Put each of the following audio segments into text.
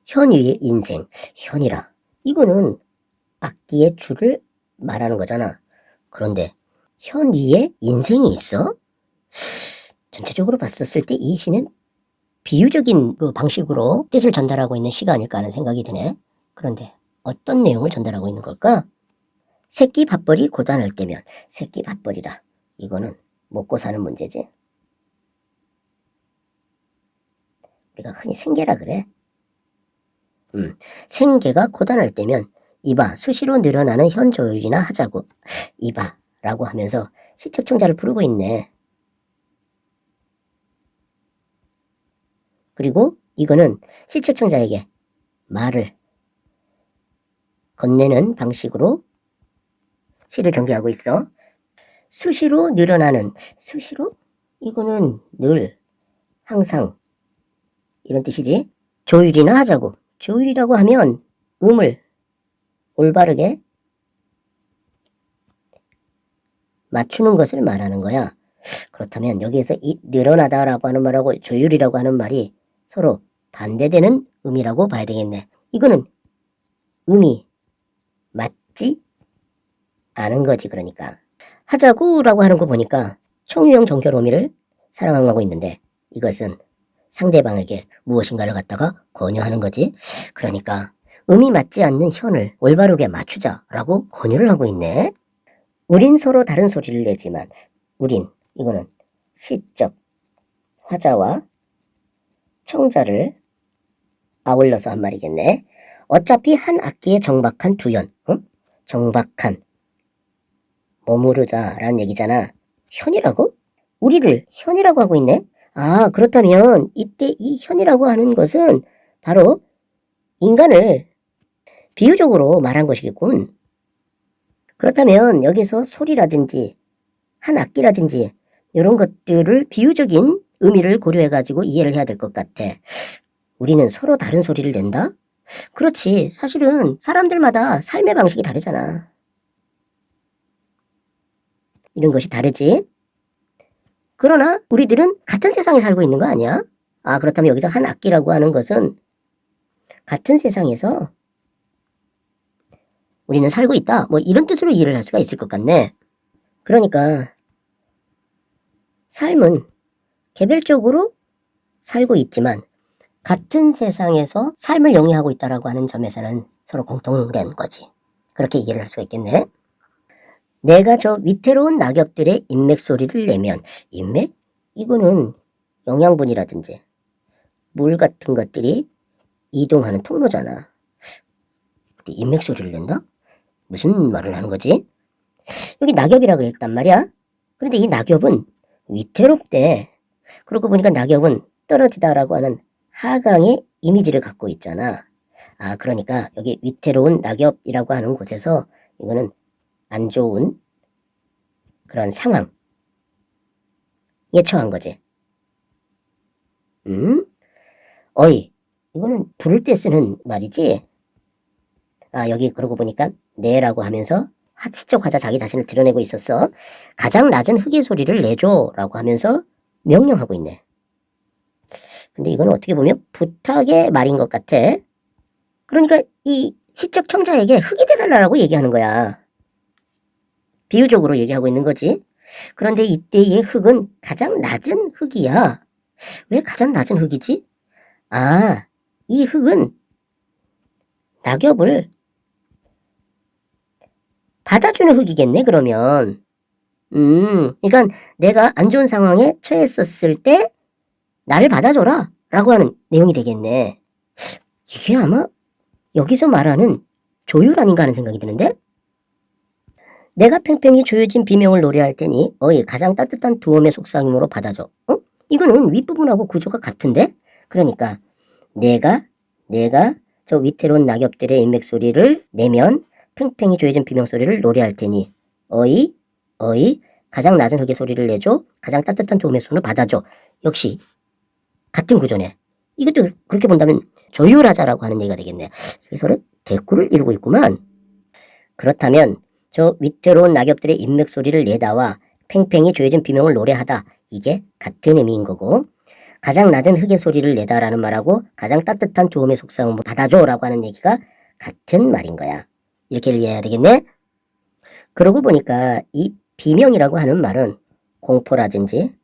현위의 인생, 현이라. 이거는 악기의 줄을 말하는 거잖아. 그런데 현위에 인생이 있어? 전체적으로 봤었을 때 이 시는 비유적인 그 방식으로 뜻을 전달하고 있는 시가 아닐까 하는 생각이 드네. 그런데 어떤 내용을 전달하고 있는 걸까? 새끼 밥벌이 고단할 때면, 새끼 밥벌이라. 이거는 먹고 사는 문제지. 우리가 흔히 생계라 그래. 생계가 고단할 때면 이봐 수시로 늘어나는 현조율이나 하자고. 이봐 라고 하면서 시책청자를 부르고 있네. 그리고 이거는 시책청자에게 말을 건네는 방식으로 시를 전개하고 있어. 수시로 늘어나는, 수시로? 이거는 늘, 항상 이런 뜻이지. 조율이나 하자고. 조율이라고 하면 음을 올바르게 맞추는 것을 말하는 거야. 그렇다면 여기에서 이 늘어나다라고 하는 말하고 조율이라고 하는 말이 서로 반대되는 음이라고 봐야 되겠네. 이거는 음이 맞지 않은 거지. 그러니까 하자구라고 하는 거 보니까 총유형 정결호미를 사랑하고 있는데 이것은 상대방에게 무엇인가를 갖다가 권유하는 거지. 그러니까 음이 맞지 않는 현을 올바르게 맞추자라고 권유를 하고 있네. 우린 서로 다른 소리를 내지만 우린, 이거는 시적 화자와 청자를 아울러서 한 말이겠네. 어차피 한 악기에 정박한 두현, 정박한, 머무르다라는 얘기잖아. 현이라고? 우리를 현이라고 하고 있네? 아, 그렇다면 이때 이 현이라고 하는 것은 바로 인간을 비유적으로 말한 것이겠군. 그렇다면 여기서 소리라든지 한 악기라든지 이런 것들을 비유적인 의미를 고려해가지고 이해를 해야 될 것 같아. 우리는 서로 다른 소리를 낸다? 그렇지. 사실은 사람들마다 삶의 방식이 다르잖아. 이런 것이 다르지. 그러나 우리들은 같은 세상에 살고 있는 거 아니야? 아, 그렇다면 여기서 한 악기라고 하는 것은 같은 세상에서 우리는 살고 있다. 뭐 이런 뜻으로 이해를 할 수가 있을 것 같네. 그러니까 삶은 개별적으로 살고 있지만 같은 세상에서 삶을 영위하고 있다라고 하는 점에서는 서로 공통된 거지. 그렇게 이해를 할 수가 있겠네. 내가 저 위태로운 낙엽들의 인맥 소리를 내면, 인맥? 이거는 영양분이라든지 물 같은 것들이 이동하는 통로잖아. 근데 인맥 소리를 낸다? 무슨 말을 하는 거지? 여기 낙엽이라 그랬단 말이야. 그런데 이 낙엽은 위태롭대. 그러고 보니까 낙엽은 떨어지다라고 하는 하강의 이미지를 갖고 있잖아. 아, 그러니까 여기 위태로운 낙엽이라고 하는 곳에서 이거는 안 좋은 그런 상황에 처한 거지. 어이, 이거는 부를 때 쓰는 말이지. 아, 여기 그러고 보니까 네라고 하면서 시적 화자 자기 자신을 드러내고 있었어. 가장 낮은 흑의 소리를 내줘라고 하면서 명령하고 있네. 근데 이건 어떻게 보면 부탁의 말인 것 같아. 그러니까 이 시적 청자에게 흑이 돼달라고 얘기하는 거야. 비유적으로 얘기하고 있는 거지. 그런데 이때의 흑은 가장 낮은 흑이야. 왜 가장 낮은 흑이지? 아, 이 흑은 낙엽을 받아주는 흑이겠네, 그러면. 그러니까 내가 안 좋은 상황에 처했었을 때 나를 받아줘라 라고 하는 내용이 되겠네. 이게 아마 여기서 말하는 조율 아닌가 하는 생각이 드는데? 내가 팽팽히 조여진 비명을 노래할 테니 어이 가장 따뜻한 두엄의 속삭임으로 받아줘. 이거는 윗부분하고 구조가 같은데? 그러니까 내가 저 위태로운 낙엽들의 인맥 소리를 내면 팽팽히 조여진 비명 소리를 노래할 테니 어이 가장 낮은 흑의 소리를 내줘. 가장 따뜻한 두엄의 손을 받아줘. 역시 같은 구조네. 이것도 그렇게 본다면 조율하자라고 하는 얘기가 되겠네. 이게 서로 대꾸를 이루고 있구만. 그렇다면 저 위태로운 낙엽들의 인맥 소리를 내다와 팽팽히 조여진 비명을 노래하다. 이게 같은 의미인 거고 가장 낮은 흙의 소리를 내다라는 말하고 가장 따뜻한 두음의 속성을 받아줘라고 하는 얘기가 같은 말인 거야. 이렇게 이해해야 되겠네? 그러고 보니까 이 비명이라고 하는 말은 공포라든지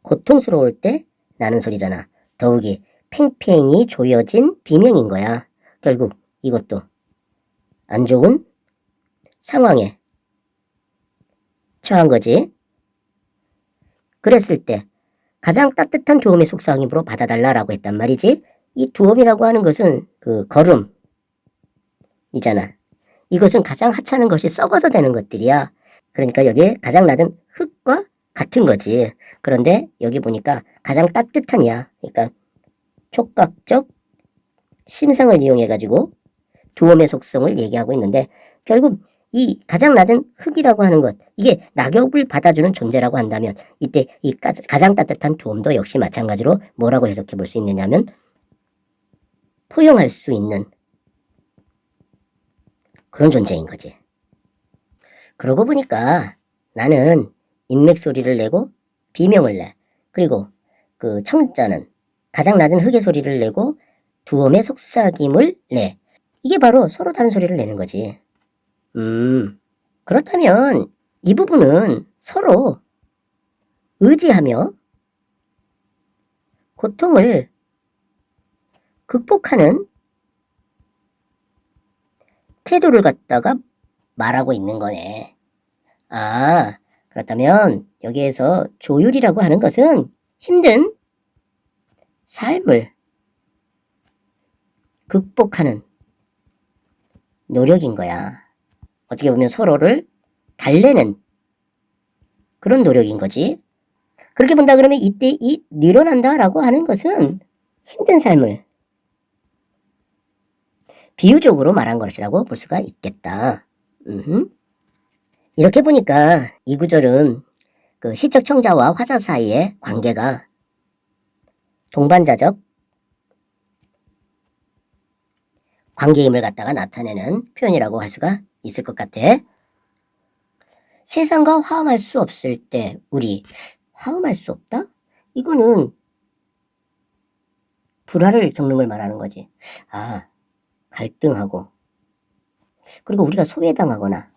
고통스러울 때 나는 소리잖아. 더욱이 팽팽히 조여진 비명인 거야. 결국 이것도 안 좋은 상황에 처한 거지. 그랬을 때 가장 따뜻한 두음의 속삭임으로 받아달라라고 했단 말이지. 이 두음이라고 하는 것은 그 거름이잖아. 이것은 가장 하찮은 것이 썩어서 되는 것들이야. 그러니까 여기에 가장 낮은 흙과 같은 거지. 그런데 여기 보니까 가장 따뜻한 이야. 그러니까 촉각적 심상을 이용해가지고 두음의 속성을 얘기하고 있는데 결국 이 가장 낮은 흙이라고 하는 것, 이게 낙엽을 받아주는 존재라고 한다면 이때 이 가장 따뜻한 두음도 역시 마찬가지로 뭐라고 해석해 볼 수 있느냐면 포용할 수 있는 그런 존재인 거지. 그러고 보니까 나는 인맥 소리를 내고 비명을 내. 그리고 그 청자는 가장 낮은 흙의 소리를 내고 두음의 속삭임을 내. 이게 바로 서로 다른 소리를 내는 거지. 그렇다면 이 부분은 서로 의지하며 고통을 극복하는 태도를 갖다가 말하고 있는 거네. 아, 그렇다면 여기에서 조율이라고 하는 것은 힘든 삶을 극복하는 노력인 거야. 어떻게 보면 서로를 달래는 그런 노력인 거지. 그렇게 본다 그러면 이때 이 늘어난다라고 하는 것은 힘든 삶을 비유적으로 말한 것이라고 볼 수가 있겠다. 이렇게 보니까 이 구절은 그 시적 청자와 화자 사이의 관계가 동반자적 관계임을 갖다가 나타내는 표현이라고 할 수가 있을 것 같아. 세상과 화음할 수 없을 때 우리 화음할 수 없다? 이거는 불화를 겪는 걸 말하는 거지. 아, 갈등하고 그리고 우리가 소외당하거나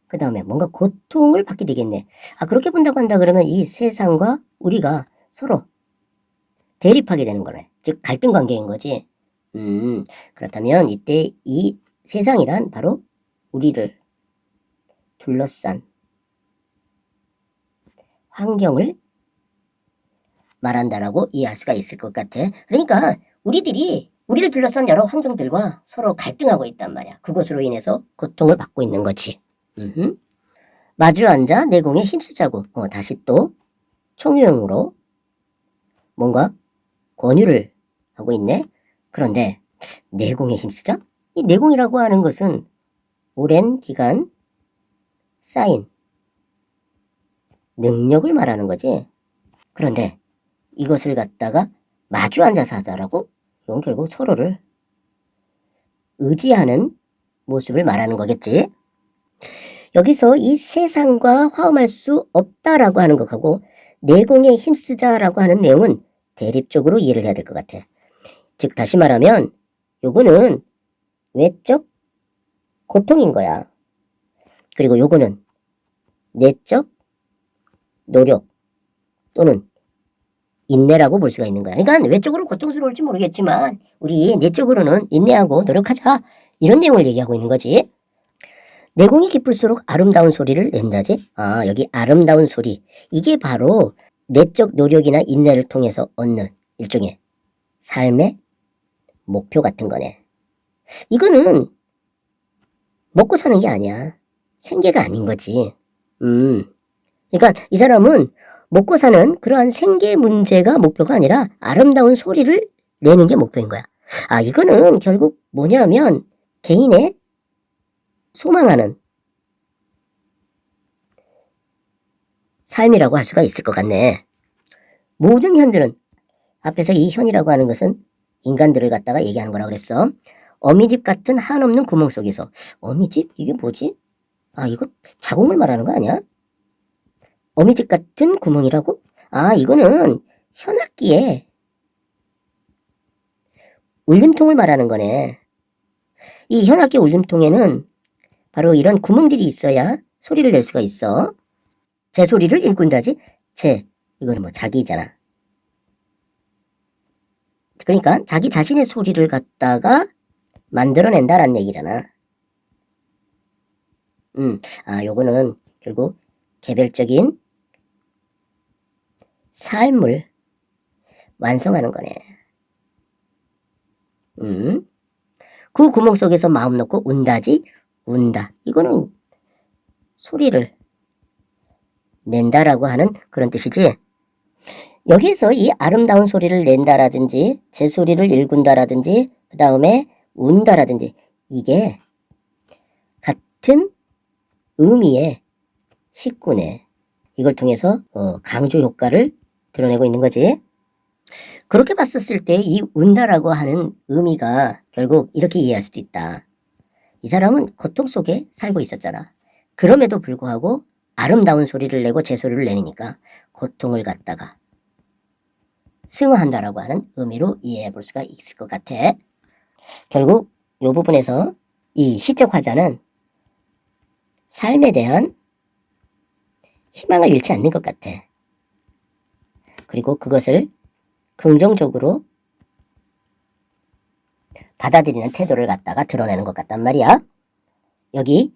그 다음에 뭔가 고통을 받게 되겠네. 아, 그렇게 본다고 한다 그러면 이 세상과 우리가 서로 대립하게 되는 거네. 즉 갈등 관계인 거지. 그렇다면 이때 이 세상이란 바로 우리를 둘러싼 환경을 말한다라고 이해할 수가 있을 것 같아. 그러니까 우리를 둘러싼 여러 환경들과 서로 갈등하고 있단 말이야. 그것으로 인해서 고통을 받고 있는 거지. 마주 앉아 내공에 힘쓰자고 다시 또 총유형으로 뭔가 권유를 하고 있네. 그런데 내공에 힘쓰자? 이 내공이라고 하는 것은 오랜 기간 쌓인 능력을 말하는 거지. 그런데 이것을 갖다가 마주 앉아서 하자라고? 이건 결국 서로를 의지하는 모습을 말하는 거겠지. 여기서 이 세상과 화음할 수 없다라고 하는 것하고 내공에 힘쓰자라고 하는 내용은 대립적으로 이해를 해야 될 것 같아. 즉 다시 말하면 요거는 외적 고통인 거야. 그리고 요거는 내적 노력 또는 인내라고 볼 수가 있는 거야. 그러니까 외적으로 고통스러울지 모르겠지만 우리 내적으로는 인내하고 노력하자. 이런 내용을 얘기하고 있는 거지. 내공이 깊을수록 아름다운 소리를 낸다지. 아, 여기 아름다운 소리. 이게 바로 내적 노력이나 인내를 통해서 얻는 일종의 삶의 목표 같은 거네. 이거는 먹고 사는 게 아니야. 생계가 아닌 거지. 그러니까 이 사람은 먹고 사는 그러한 생계 문제가 목표가 아니라 아름다운 소리를 내는 게 목표인 거야. 아, 이거는 결국 뭐냐면 개인의 소망하는 삶이라고 할 수가 있을 것 같네. 모든 현들은 앞에서 이 현이라고 하는 것은 인간들을 갖다가 얘기하는 거라고 그랬어. 어미집 같은 한없는 구멍 속에서. 어미집? 이게 뭐지? 아, 이거 자궁을 말하는 거 아니야? 어미집 같은 구멍이라고? 아, 이거는 현악기에 울림통을 말하는 거네. 이 현악기 울림통에는 바로 이런 구멍들이 있어야 소리를 낼 수가 있어. 제 소리를 일군다지. 이거는 뭐 자기잖아. 그러니까 자기 자신의 소리를 갖다가 만들어낸다라는 얘기잖아. 요거는 결국 개별적인 삶을 완성하는 거네. 그 구멍 속에서 마음 놓고 운다지. 운다. 이거는 소리를 낸다라고 하는 그런 뜻이지. 여기에서 이 아름다운 소리를 낸다라든지 제 소리를 일군다라든지 그 다음에 운다라든지 이게 같은 의미의 식구네. 이걸 통해서 강조 효과를 드러내고 있는 거지. 그렇게 봤었을 때 이 운다라고 하는 의미가 결국 이렇게 이해할 수도 있다. 이 사람은 고통 속에 살고 있었잖아. 그럼에도 불구하고 아름다운 소리를 내고 제 소리를 내니까 고통을 갖다가 승화한다라고 하는 의미로 이해해 볼 수가 있을 것 같아. 결국 이 부분에서 이 시적 화자는 삶에 대한 희망을 잃지 않는 것 같아. 그리고 그것을 긍정적으로 받아들이는 태도를 갖다가 드러내는 것 같단 말이야. 여기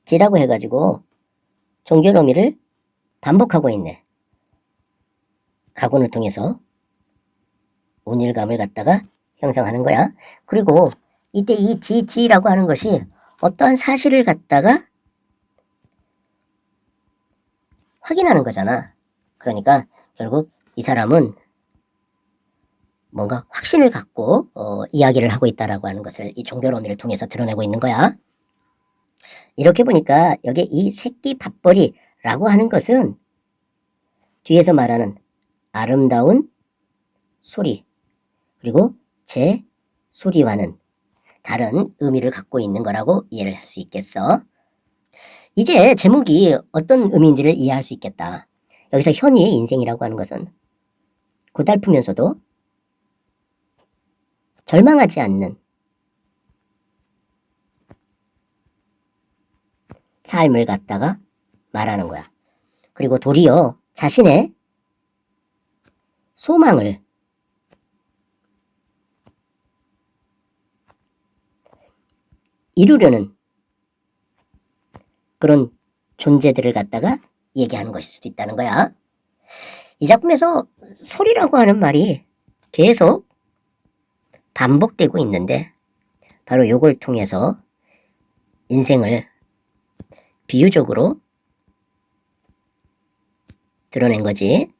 지라고 해가지고 종결 어미를 반복하고 있네. 가군을 통해서 운일감을 갖다가 형성하는 거야. 그리고 이때 이 지라고 하는 것이 어떠한 사실을 갖다가 확인하는 거잖아. 그러니까 결국 이 사람은 뭔가 확신을 갖고 이야기를 하고 있다라고 하는 것을 이 종결 어미를 통해서 드러내고 있는 거야. 이렇게 보니까 여기 이 새끼 밥벌이라고 하는 것은 뒤에서 말하는 아름다운 소리 그리고 제 소리와는 다른 의미를 갖고 있는 거라고 이해를 할 수 있겠어. 이제 제목이 어떤 의미인지를 이해할 수 있겠다. 여기서 현이의 인생이라고 하는 것은 고달프면서도 절망하지 않는 삶을 갖다가 말하는 거야. 그리고 도리어 자신의 소망을 이루려는 그런 존재들을 갖다가 얘기하는 것일 수도 있다는 거야. 이 작품에서 소리라고 하는 말이 계속 반복되고 있는데 바로 이걸 통해서 인생을 비유적으로 드러낸 거지.